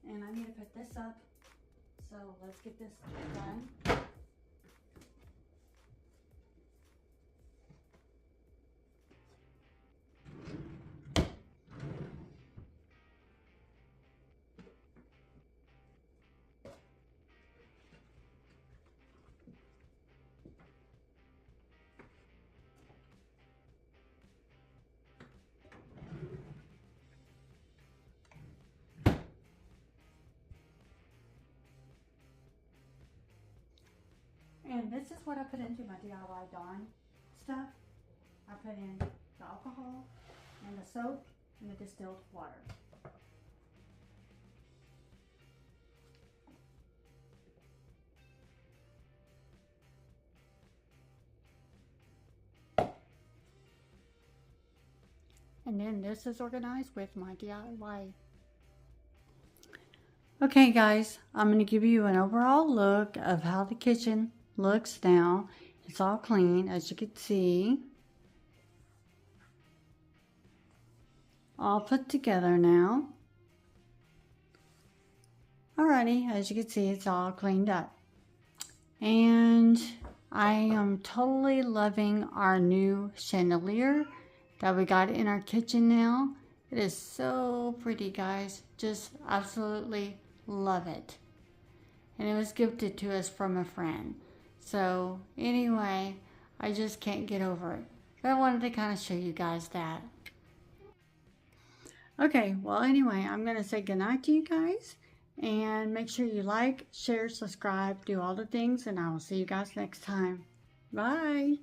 and I need to put this up. So let's get this done. And this is what I put into my DIY Dawn stuff. I put in the alcohol and the soap and the distilled water. And then this is organized with my DIY. Okay guys, I'm going to give you an overall look of how the kitchen looks now. It's all clean, as you can see. All put together now. Alrighty, as you can see, it's all cleaned up. And I am totally loving our new chandelier that we got in our kitchen now. It is so pretty, guys. Just absolutely love it. And it was gifted to us from a friend. So anyway, I just can't get over it. But I wanted to kind of show you guys that. Okay, well anyway, I'm going to say goodnight to you guys. And make sure you like, share, subscribe, do all the things. And I will see you guys next time. Bye.